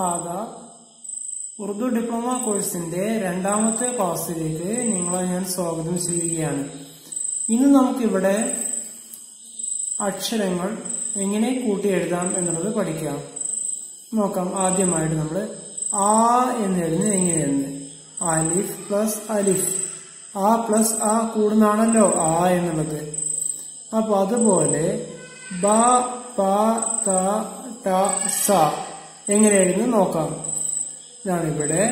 ആദാബ്. Urdu diploma കോഴ്സിന്റെ രണ്ടാമത്തെ ക്ലാസ്സിലേക്ക് നിങ്ങളെ ഞാൻ സ്വാഗതം ചെയ്യുകയാണ്. ഇന്ന് നമുക്കിവിടെ അക്ഷരങ്ങൾ എങ്ങനെ കൂട്ടി എഴുതാം എന്നുള്ളത് പഠിക്കാം. നോക്കാം. ആദ്യമായിട്ട് നമ്മൾ ആ എന്ന് എഴുതുന്നത് എങ്ങനെയെന്ന്. അലിഫ് പ്ലസ് അലിഫ്, ആ പ്ലസ് ആ കൂടുന്നാണല്ലോ ആ എന്നുള്ളത്. അപ്പൊ അതുപോലെ ബ പ ത ട സ എങ്ങനെ എഴുതുന്നു നോക്കാം. ഇതാണ് ഇവിടെ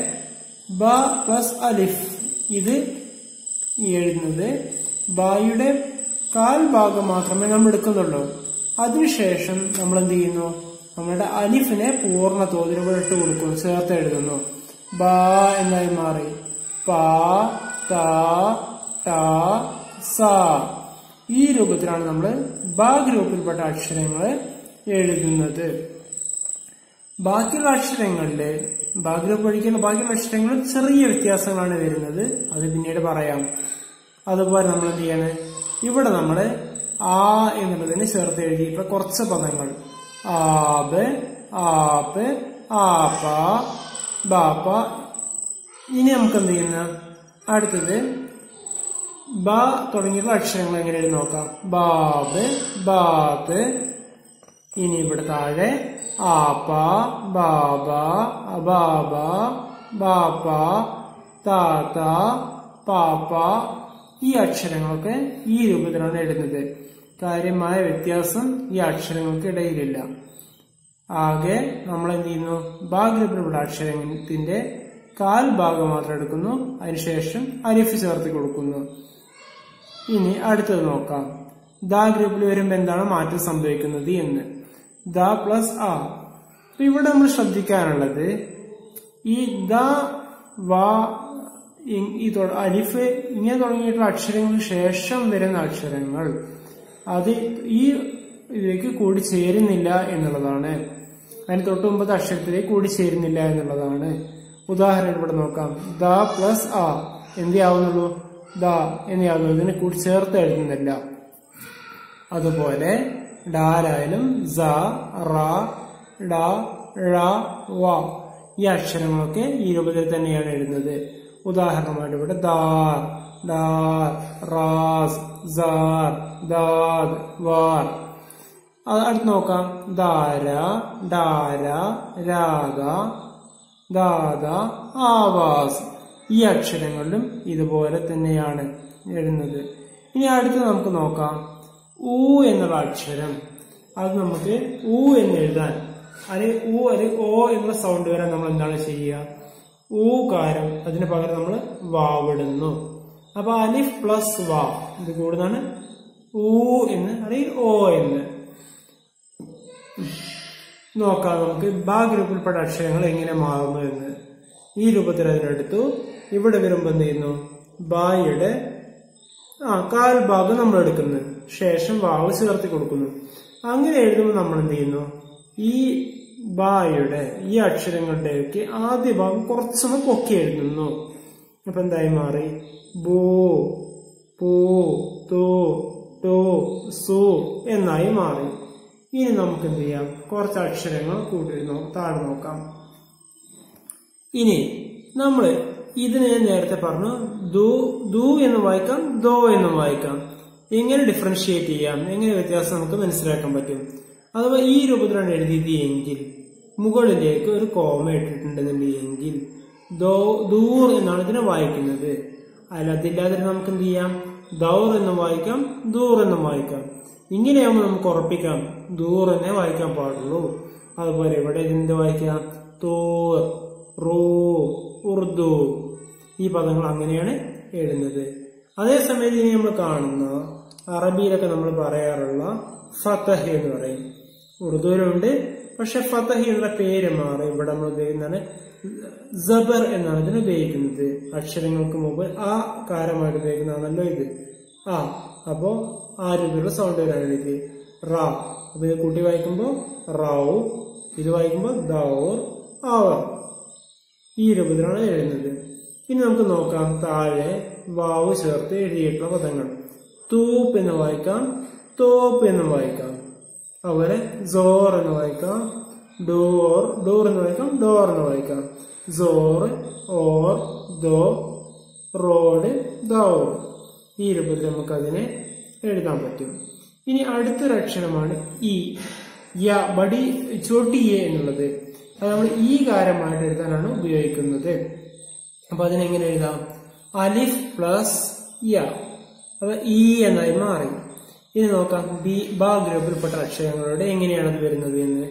ബ പ്ലസ് അലിഫ്. ഇത് എഴുതുന്നത് ബായുടെ കാൽ ഭാഗം മാത്രമേ നമ്മൾ എടുക്കുന്നുള്ളൂ. അതിനുശേഷം നമ്മൾ എന്ത് ചെയ്യുന്നു, നമ്മളുടെ അലിഫിനെ പൂർണ്ണ തോതിൽ ഇട്ട് കൊടുക്കുന്നു, ചേർത്ത് എഴുതുന്നു. ബ എന്നായി മാറി. പ ത ട സ. ഈ രൂപത്തിലാണ് നമ്മൾ ബ ഗ്രൂപ്പിൽപ്പെട്ട അക്ഷരങ്ങൾ എഴുതുന്നത്. ബാക്കിയുള്ള അക്ഷരങ്ങളില് ബ ഗ്രൂപ്പ് പഠിക്കുന്ന ബാക്കിയുള്ള അക്ഷരങ്ങളിൽ ചെറിയ വ്യത്യാസങ്ങളാണ് വരുന്നത്. അത് പിന്നീട് പറയാം. അതുപോലെ നമ്മൾ എന്ത് ചെയ്യാണ്, ഇവിടെ നമ്മള് ആ എന്നുള്ളതിന് ചേർത്ത് എഴുതിയിട്ടുള്ള കുറച്ച് പദങ്ങൾ ആബ്, ആപ്പ്, ആപ്പ, ബാപ്പ. ഇനി നമുക്ക് എന്ത് ചെയ്യുന്ന അടുത്തത് ബ തുടങ്ങിയുള്ള അക്ഷരങ്ങൾ എങ്ങനെ എഴുതി നോക്കാം. ബാബ്, ബാത്ത്. ഇനി ഇവിടെ താഴെ ആപ്പ, ബാബ, അബാബ, ബാപ്പ, താത്ത, പാപ്പ. ഈ അക്ഷരങ്ങളൊക്കെ ഈ രൂപത്തിലാണ് എഴുതുന്നത്. കാര്യമായ വ്യത്യാസം ഈ അക്ഷരങ്ങൾക്ക് ഇടയിലില്ല. ആകെ നമ്മൾ എന്ത് ചെയ്യുന്നു, ബ ഗ്രൂപ്പിലുള്ള അക്ഷരത്തിന്റെ കാൽ ഭാഗം മാത്രം എടുക്കുന്നു, അതിനുശേഷം അലിഫ് ചേർത്ത് കൊടുക്കുന്നു. ഇനി അടുത്തത് നോക്കാം. ദ ഗ്രൂപ്പിൽ വരുമ്പോ എന്താണ് മാറ്റം സംഭവിക്കുന്നത് എന്ന്. ദ പ്ലസ് ആ. ഇവിടെ നമ്മൾ ശ്രദ്ധിക്കാനുള്ളത് ഈ ദ വ ഈ അലിഫ് ഇങ്ങനെ തുടങ്ങിയിട്ടുള്ള അക്ഷരങ്ങൾക്ക് ശേഷം വരുന്ന അക്ഷരങ്ങൾ അത് ഈ ഇതിലേക്ക് കൂടി ചേരുന്നില്ല എന്നുള്ളതാണ്. അതിന് തൊട്ട് മുമ്പത്തെ അക്ഷരത്തിലേക്ക് കൂടി ചേരുന്നില്ല എന്നുള്ളതാണ്. ഉദാഹരണം ഇവിടെ നോക്കാം. ദ പ്ലസ് ആ എന്തിയാവുന്നുള്ളൂ, ദ എന്നിയാവുന്നു. ഇതിനെ കൂടി ചേർത്ത് എഴുതുന്നില്ല. അതുപോലെ ഡാലായാലും സ, റ, ഡ, ഴ, വ ഈ അക്ഷരങ്ങളൊക്കെ ഈ രൂപത്തിൽ തന്നെയാണ് എഴുതുന്നത്. ഉദാഹരണമായിട്ട് ഇവിടെ ദാർ, ഡാർ, റാസ്, സാർ, ദാദ്, വാർ. അടുത്ത് നോക്കാം. ദാര, ഡാര, രാഗ, ദാദ, ആവാസ്. ഈ അക്ഷരങ്ങളിലും ഇതുപോലെ തന്നെയാണ് എഴുതുന്നത്. ഇനി അടുത്ത് നമുക്ക് നോക്കാം. ഊ എന്നുള്ള അക്ഷരം. അത് നമുക്ക് ഊ എന്ന് എഴുതാൻ ഊ ഓ എന്നുള്ള സൗണ്ട് വരാൻ നമ്മൾ എന്താണ് ചെയ്യുക, ഊകാരം അതിന് പകരം നമ്മൾ വാവിടുന്നു. അപ്പൊ അലിഫ് പ്ലസ് വാ ഇത് കൂടുന്നതാണ് ഊ എന്ന് അല്ലെങ്കിൽ ഓ എന്ന്. നോക്കാം നമുക്ക് ബ ഗ്രൂപ്പിൽപ്പെട്ട അക്ഷരങ്ങൾ എങ്ങനെ മാറുന്നു എന്ന്. ഈ രൂപത്തിൽ അതിനെടുത്തു. ഇവിടെ വരുമ്പോ എന്ത് ചെയ്യുന്നു, ബായുടെ കാൽ ഭാഗം നമ്മൾ എടുക്കുന്നു, ശേഷം വാവ് ചേർത്തി കൊടുക്കുന്നു. അങ്ങനെ എഴുതുമ്പോൾ നമ്മൾ എന്ത് ചെയ്യുന്നു, ഈ ബായുടെ ഈ അക്ഷരങ്ങളുടെയൊക്കെ ആദ്യ ഭാഗം കുറച്ചൊന്ന് പൊക്കി എഴുതുന്നു. അപ്പൊ എന്തായി മാറി, ബൂ, പൂ, തൂ, ടു, സു എന്നായി മാറി. ഇനി നമുക്ക് എന്ത് ചെയ്യാം, കുറച്ച് അക്ഷരങ്ങൾ കൂട്ടി താഴെ നോക്കാം. ഇനി നമ്മള് ഇതിന് ഞാൻ നേരത്തെ പറഞ്ഞു, ദു എന്ന് വായിക്കാം, ദോ എന്നും വായിക്കാം. എങ്ങനെ ഡിഫറൻഷിയേറ്റ് ചെയ്യാം, എങ്ങനെ വ്യത്യാസം നമുക്ക് മനസ്സിലാക്കാൻ പറ്റും. അഥവാ ഈ രൂപത്തിലാണ് എഴുതിയത് എങ്കിൽ മുകളിലേക്ക് ഒരു കോമ ഇട്ടിട്ടുണ്ടെങ്കിൽ ദൂർ എന്നാണ് ഇതിനെ വായിക്കുന്നത്. അതില്ലാതെ നമുക്ക് എന്ത് ചെയ്യാം, ദൗർ എന്നും വായിക്കാം, ദൂർ എന്നും വായിക്കാം. ഇങ്ങനെയാകുമ്പോൾ നമുക്ക് ഉറപ്പിക്കാം ദൂർ എന്നേ വായിക്കാൻ പാടുള്ളൂ. അതുപോലെ ഇവിടെ ഇതിന്റെ വായിക്കാം തൂർ, റൂ, ഉർദു. ഈ പദങ്ങൾ അങ്ങനെയാണ് എഴുതുന്നത്. അതേസമയത്ത് ഇനി നമ്മൾ കാണുന്ന അറബിയിലൊക്കെ നമ്മൾ പറയാറുള്ള ഫതഹ് എന്ന് പറയും. ഉറുദുവിലുണ്ട്, പക്ഷെ ഫതഹ് എന്നുള്ള പേര് മാറി. ഇവിടെ നമ്മൾ ഉപയോഗിക്കുന്നതാണ് സബർ എന്നാണ് ഇതിന് ഉപയോഗിക്കുന്നത്. അക്ഷരങ്ങൾക്ക് മുമ്പ് ആ കാരമായിട്ട് ഉപയോഗിക്കുന്നതാണല്ലോ ഇത് ആ. അപ്പോ ആ രൂപത്തിലുള്ള സൗണ്ട് വരാൻ വേണ്ടി റാ. അപ്പൊ ഇത് കൂട്ടി വായിക്കുമ്പോ റൗ, ഇത് വായിക്കുമ്പോ ദൗർ, അവർ. ഈ രൂപത്തിലാണ് എഴുതുന്നത്. ഇനി നമുക്ക് നോക്കാം താഴെ വാവ് ചേർത്ത് എഴുതിയിട്ടുള്ള പദങ്ങൾ. തൂപ്പ് എന്ന് വായിക്കാം, തോപ്പ് എന്ന് വായിക്കാം. അതുപോലെ സോർ എന്ന് വായിക്കാം, ഡോർ, ഡോർ എന്ന് വായിക്കാം, ഡോർ എന്ന് വായിക്കാം. സോർ, ഓർ, ദോ, റോഡ്, ദൗർ. ഈ രൂപത്തിൽ നമുക്ക് അതിനെ എഴുതാൻ പറ്റും. ഇനി അടുത്തൊരു അക്ഷരമാണ് ഇ, യ, ബടി ചോട്ടി എ എന്നുള്ളത്. അത് നമ്മൾ ഈ കാരമായിട്ട് എഴുതാനാണ് ഉപയോഗിക്കുന്നത്. അപ്പൊ അതിനെങ്ങനെ എഴുതാം? അലിഫ് പ്ലസ് യ, അപ്പൊ ഇ എന്നായി മാറി. ഇനി നോക്കാം ബ ഗ്രൂപ്പിൽപ്പെട്ട അക്ഷരങ്ങളുടെ എങ്ങനെയാണ് അത് വരുന്നത് എന്ന്.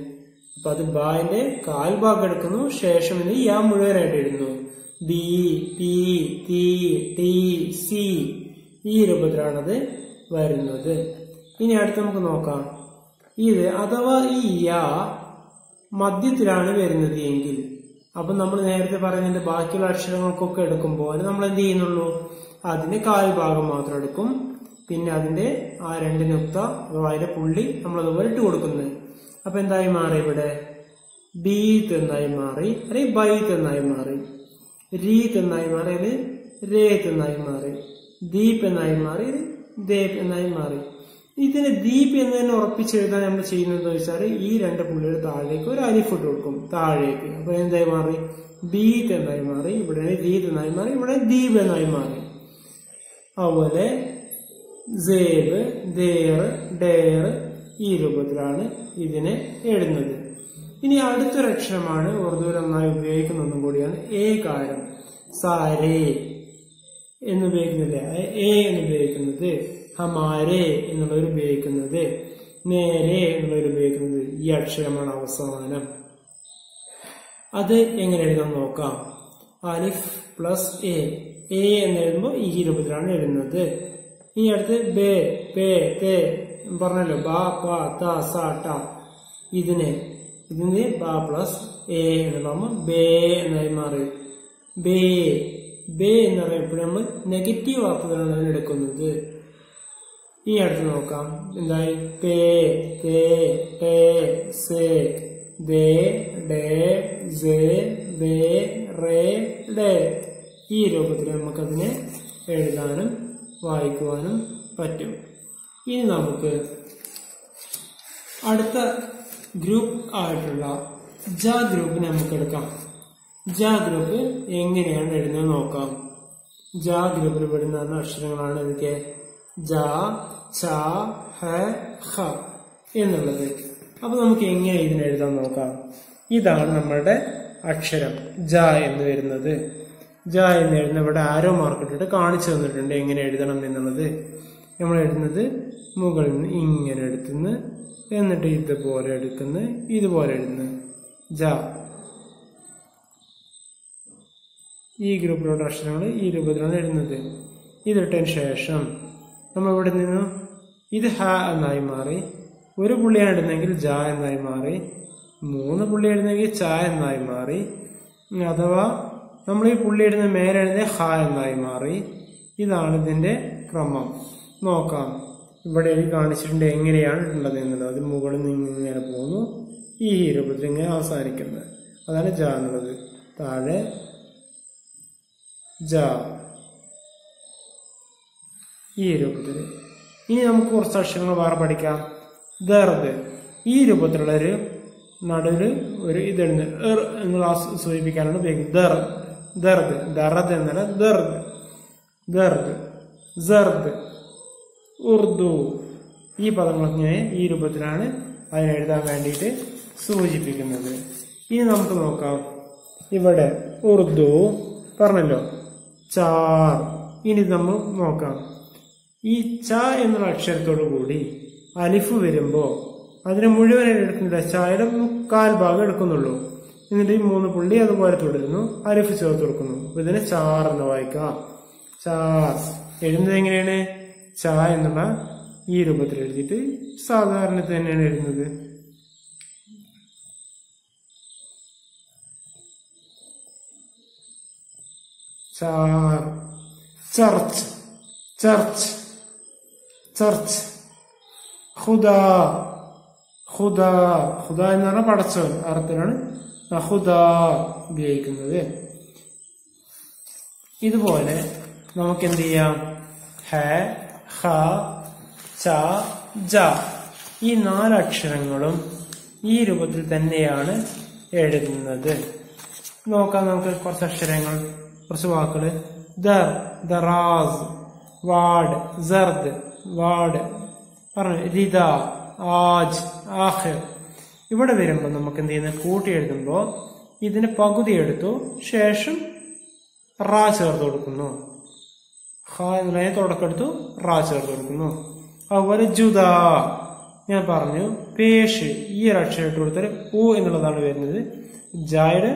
അപ്പൊ അത് ബാന്റെ കാൽഭാഗം എടുക്കുന്നു, ശേഷം ഇത് യ മുഴുവനായിട്ട് എഴുതുന്നു. B, P, T, T, C. ഈ രൂപത്തിലാണത് വരുന്നത്. ഇനി അടുത്ത് നമുക്ക് നോക്കാം, ഇത് അഥവാ ഈ യ മധ്യത്തിലാണ് വരുന്നത് എങ്കിൽ, അപ്പൊ നമ്മൾ നേരത്തെ പറയുന്നതിന്റെ ബാക്കിയുള്ള അക്ഷരങ്ങൾക്കൊക്കെ എടുക്കുമ്പോൾ നമ്മൾ എന്ത് ചെയ്യുന്നുള്ളൂ, അതിന്റെ കാൽഭാഗം മാത്രം എടുക്കും. പിന്നെ അതിന്റെ ആ രണ്ട് നുക്ത അഥവാ അതിന്റെ പുള്ളി നമ്മൾ അതുപോലെ ഇട്ട് കൊടുക്കുന്നത്. അപ്പൊ എന്തായി മാറി? ഇവിടെ ബീത്ത് എന്നായി മാറി, അല്ലെങ്കിൽ ബൈത്ത് എന്നായി മാറി. രീത്ത് എന്നായി മാറി, അത് രേത്ത് എന്നായി മാറി. ദീപ് എന്നായി മാറി, ദേപ് എന്നായി മാറി. ഇതിന് ദീപ് എന്നതിനെ ഉറപ്പിച്ചെഴുതാൻ നമ്മൾ ചെയ്യുന്നത് വെച്ചാൽ ഈ രണ്ട് പുള്ളിയുടെ താഴേക്ക് ഒരു അലിഫ് ഇട്ട് കൊടുക്കും, താഴേക്ക്. അപ്പൊ എന്തായി മാറി? ബീത്ത് എന്നായി മാറി. ഇവിടെ ദീപ് എന്നായി മാറി, ഇവിടെ ദീപ് എന്നായി മാറി. അതുപോലെ സേബ്, ദേർ, ഡേർ. ഈ രൂപത്തിലാണ് ഇതിനെ എഴുതുന്നത്. ഇനി അടുത്തൊരു അക്ഷരമാണ് ഉറുദുവിൽ നന്നായി ഉപയോഗിക്കുന്ന ഒന്നും കൂടിയാണ് ഏ കാരം. സാരേ എന്ന് ഉപയോഗിക്കുന്നില്ല, എ എന്ന് ഉപയോഗിക്കുന്നത്. ഹമാരെ എന്നുള്ളവർ ഉപയോഗിക്കുന്നത്, നേരെ എന്നുള്ളവർ ഉപയോഗിക്കുന്നത്. ഈ അക്ഷരമാണ് അവസാനം. അത് എങ്ങനെ എഴുതാൻ നോക്കാം. അലിഫ് പ്ലസ് എ, എ എന്ന് എഴുതുമ്പോൾ ഈ രൂപത്തിലാണ് എഴുതുന്നത്. ഇനി അടുത്ത് ബേ, പേ, തേ പറഞ്ഞല്ലോ, ബ, പ, ത, സ, ട. ഇതിന് ബ പ്ലസ് എ എന്നുള്ളതാകുമ്പോൾ ബേ എന്നായി മാറി. ബേ, ബേ എന്ന് പറയുമ്പോൾ നമ്മൾ നെഗറ്റീവ് അർത്ഥത്തിലാണ് അതിന് എടുക്കുന്നത്. ഈ അടുത്ത് നോക്കാം, എന്തായി? പേ, തേ, ടേ, സേ, ദേ, ഡേ, സേ, ബേ, റേ, ഡേ. ഈ രൂപത്തിൽ നമുക്കതിനെ എഴുതാനും വായിക്കുവാനും പറ്റും. ഇനി നമുക്ക് അടുത്ത ഗ്രൂപ്പ് ആയിട്ടുള്ള ജ ഗ്രൂപ്പിനെ നമുക്ക് എടുക്കാം. ജ ഗ്രൂപ്പ് എങ്ങനെയാണ് എഴുതുന്നത് നോക്കാം. ജ ഗ്രൂപ്പിൽ പെടുന്ന അക്ഷരങ്ങളാണ് ഇതൊക്കെ: ജ, ച, ഹ, ഹ എന്നുള്ളത്. അപ്പൊ നമുക്ക് എങ്ങനെ ഇതിനെ എഴുതാൻ നോക്കാം. ഇതാണ് നമ്മളുടെ അക്ഷരം ജ എന്ന് വരുന്നത്. ജ എന്ന് എഴുതുന്ന ഇവിടെ ആരോ മാർക്കിട്ടിട്ട് കാണിച്ചു തന്നിട്ടുണ്ട് എങ്ങനെ എഴുതണം എന്നുള്ളത്. നമ്മൾ എഴുതുന്നത് മുകളിൽ നിന്ന് ഇങ്ങനെ എടുത്തുന്ന്, എന്നിട്ട് ഇതുപോലെ എടുക്കുന്നു, ഇതുപോലെ എഴുതുന്നു ജ. ഈ ഗ്രൂപ്പിലുള്ള അക്ഷരങ്ങൾ ഈ രൂപത്തിലാണ് എഴുതുന്നത്. ഇതിട്ടതിന് ശേഷം നമ്മൾ ഇവിടെ നിന്ന് ഇത് ഹ എന്നായി മാറി. ഒരു പുള്ളിയാണ് ഇടുന്നെങ്കിൽ ജ എന്നായി മാറി. 3 പുള്ളി ഇടുന്നെങ്കിൽ ച എന്നായി മാറി. അഥവാ നമ്മൾ ഈ പുള്ളി ഇടുന്ന മേലെ എഴുതിയ ഹ എന്നായി മാറി. ഇതാണ് ഇതിന്റെ ക്രമം. നോക്കാം, ഇവിടെ എഴുതി കാണിച്ചിട്ടുണ്ട് എങ്ങനെയാണ് ഉള്ളത് എന്നുള്ളത്. അത് മുകളിൽ നിന്ന് ഇങ്ങനെ പോകുന്നു, ഈ രൂപത്തിൽ ഇങ്ങനെ അവസാനിക്കുന്നത്. അതാണ് ജ എന്നുള്ളത്. താഴെ ജ, ഈ രൂപത്തിൽ. ഇനി നമുക്ക് കുറച്ച് അക്ഷരങ്ങൾ വേറെ പഠിക്കാം. ദർദ്, ഈ രൂപത്തിലുള്ള ഒരു നടുവിൽ ഒരു ഇതെഴുന്ന് എന്നുള്ള സൂചിപ്പിക്കാനാണ് ഉപയോഗിക്കുന്നത്. ദർദ്, ദർദ് എന്നല്ല, ദർദ്, ദർദ്, സർദ്, ഉർദു. ഈ പദങ്ങളൊക്കെ ഈ രൂപത്തിലാണ് അതിനെഴുതാൻ വേണ്ടിയിട്ട് സൂചിപ്പിക്കുന്നത്. ഇനി നമുക്ക് നോക്കാം, ഇവിടെ ഉർദു പറഞ്ഞല്ലോ, ചാർ. ഇനി നമ്മൾ നോക്കാം, ഈ ച എന്നുള്ള അക്ഷരത്തോടു കൂടി അലിഫ് വരുമ്പോ അതിനെ മുഴുവനായിട്ട് എടുക്കുന്നില്ല, ചായയുടെ 1/4 ഭാഗം എടുക്കുന്നുള്ളൂ. എന്നിട്ട് ഈ 3 പുള്ളി അതുപോലെ തുടരുന്നു, അലിഫ് ചേർത്ത് കൊടുക്കുന്നു. അപ്പൊ ഇതിനെ ചാർ എന്ന് വായിക്കാം. ചാർ എഴുതുന്നത് എങ്ങനെയാണ്? ച എന്നുള്ള ഈ രൂപത്തിൽ എഴുതിയിട്ട് സാധാരണ തന്നെയാണ് എഴുതുന്നത്. ചാർ. Church, church, church. ഖുദ, ഖുദ, ഖുദ എന്ന് പറഞ്ഞാൽ പടച്ചവൻ അർത്ഥത്തിലാണ് ഖുദ ഉപയോഗിക്കുന്നത്. ഇതുപോലെ നമുക്ക് എന്ത് ചെയ്യാം? ഹ, ഹ, ച, ജ, ഈ 4 അക്ഷരങ്ങളും ഈ രൂപത്തിൽ തന്നെയാണ് എഴുതുന്നത്. നോക്കാം നമുക്ക് കുറച്ച് അക്ഷരങ്ങൾ, കുറച്ച് വാക്കുകൾ. ദർ, ദറാസ്, വാഡ്, സർദ്, വാഡ് പറഞ്ഞു, റിദ, ആജ്, ആഖിർ. ഇവിടെ വരുമ്പോൾ നമുക്ക് എന്ത് ചെയ്യുന്നത്, കൂട്ടി എഴുതുമ്പോൾ ഇതിന് പകുതി എടുത്തു ശേഷം റാ ചേർത്ത് കൊടുക്കുന്നു. ഹ എന്നുള്ളതിനെ തുടക്കെടുത്തു റാ ചേർത്ത് കൊടുക്കുന്നു. അതുപോലെ ജുദ, ഞാൻ പറഞ്ഞു പേഷ് ഈ ഒരു അക്ഷരം ഇട്ട് കൊടുത്താൽ ഉ എന്നുള്ളതാണ് വരുന്നത്. ജായുടെ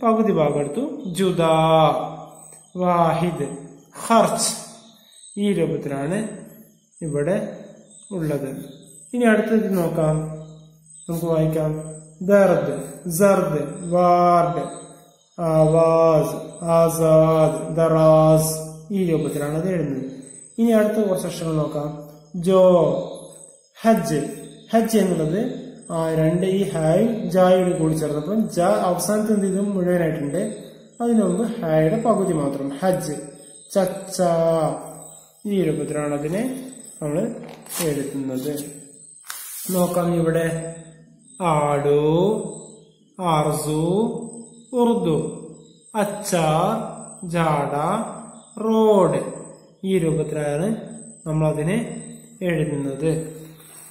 പകുതി ഭാഗം എടുത്തു ജുദ. വാഹിദ്, ഖർച്ച് ഈ രൂപത്തിലാണ് ഇവിടെ ഉള്ളത്. ഇനി അടുത്തത് നോക്കാം, നമുക്ക് വായിക്കാം. ദർദ്, സർദ്, വാർഡ്, ആവാസ്, ആസാദ്, ദറാസ് ഈ രൂപത്തിലാണ് അത് എഴുതുന്നത്. ഇനി അടുത്ത കുറച്ച് അക്ഷരങ്ങൾ നോക്കാം. ജോ, ഹജ്ജ്. ഹജ്ജ് എന്നുള്ളത് രണ്ട് ഈ ഹായ് ജായോട് കൂടി ചേർന്നപ്പോൾ ജ അവസാനത്തെ എന്ത് ചെയ്തു മുഴുവനായിട്ടുണ്ട്. അതിനു മുമ്പ് ഹായുടെ പകുതി മാത്രം. ഹജ്ജ്, ചച്ച ഈ രൂപത്തിലാണ് അതിനെ നമ്മൾ എഴുതുന്നത്. നോക്കാം ഇവിടെ. ആടു, ആർസു, ഉറുദു, അച്ചാർ, ജാഡ, റോഡ് ഈ രൂപത്തിലാണ് നമ്മളതിനെ എഴുതുന്നത്.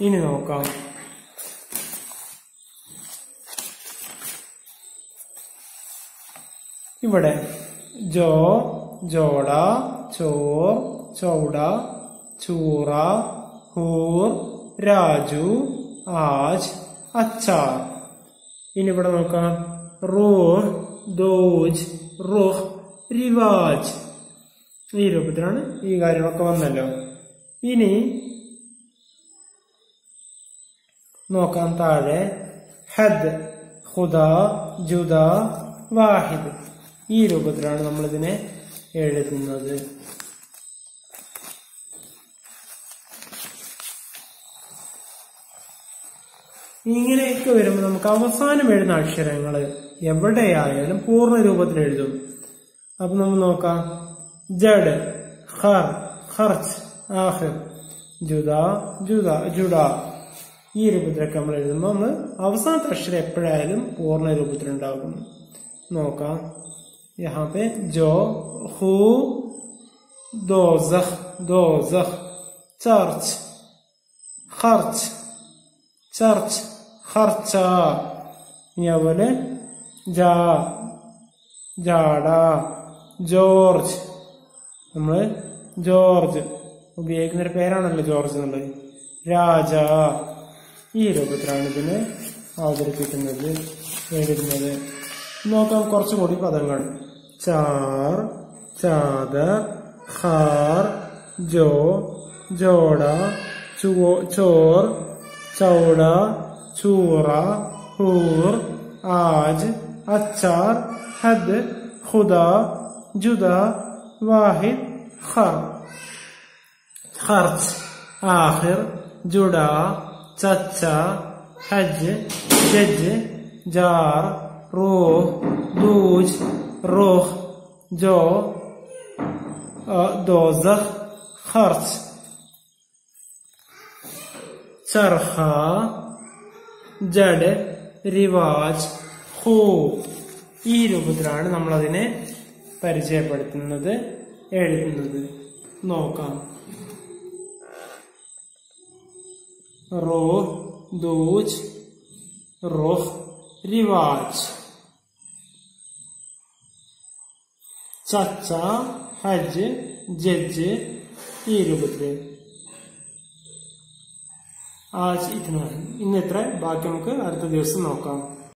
ഇനി നോക്കാം. ഇവിടെ ജോ, ജോഡ, ചോർ, ചൗഡ, ചൂറ, ഹൂർ, രാജു, ആജ്, അച്ചാർ. ഇനി ഇവിടെ നോക്കാം. റൂഹ്, ദോജ്, റുഹ്, റിവാജ് ഈ രൂപത്തിലാണ് ഈ കാര്യങ്ങളൊക്കെ വന്നല്ലോ. ഇനി നോക്കാം താഴെ. ഹദ്, ഖുദ, ജുദ, വാഹിദ് ഈ രൂപത്തിലാണ് നമ്മളിതിനെ എഴുതുന്നത്. ഇങ്ങനെയൊക്കെ വരുമ്പോൾ നമുക്ക് അവസാനം എഴുതുന്ന അക്ഷരങ്ങൾ എവിടെയായാലും പൂർണ്ണ രൂപത്തിൽ എഴുതും. അപ്പൊ നമ്മൾ നോക്കാം. ജഡ്, ഖർ, ഖർച്ച്, ആഖിർ, ജുദ, ജുദ, ജുഡ ഈ രൂപത്തിലൊക്കെ നമ്മൾ എഴുതുമ്പോൾ നമ്മൾ അവസാനത്തെ അക്ഷരം എപ്പോഴായാലും പൂർണ്ണ രൂപത്തിലുണ്ടാകും. നോക്കാം. യഹാ പേ ജോ, ഹു, ദോസഖ്, ദോസഖ്, ചർച്ച്, ഖർച്ച്, ചർച്ച്, ഖർച്ച. ഇനി അതുപോലെ ജാ, ജാഡ, ജോർജ്. നമ്മള് ജോർജ് ഉപയോഗിക്കുന്ന ഒരു പേരാണല്ലോ ജോർജ് എന്നുള്ളത്. രാജ ഈ രൂപത്തിലാണ് ഇതിനെ അവതരിപ്പിക്കുന്നത്, എഴുതുന്നത്. നോക്കാം കുറച്ചുകൂടി പദങ്ങൾ. ചാർ, ചാദർ, ഖാർ, ജോ, ജോഡ, ചോർ, ചൗഡ, ചൂറ, ഹൂർ, ആജ്, അച്ചാർ, ഹദ്, ഖുദ, ജുദ, വാഹിദ്, ഖർ, ഖർച്ച്, ആഖിർ, ജുഡ, ചച്ച, ഹജ്ജ്, ജജ്, jar, Rooh, Dooj, Rooh, Joe, ദോസഖ്, ഖർച്ച്, ചർഹ, ജഡ്, റിവാജ്, who ഈ രൂപത്തിലാണ് നമ്മളതിനെ പരിചയപ്പെടുത്തുന്നത്, എഴുതുന്നത്. നോക്കാം. റൂഹ്, ദൂജ്, റുഹ്, റിവാജ്, ചച്ച, ഹജ്ജ്, ജഡ്ജ് ഈ രൂപത്തില്. ആജ് ഇത്ര, ഇന്നിത്ര. ബാക്കി നമുക്ക് അടുത്ത ദിവസം നോക്കാം.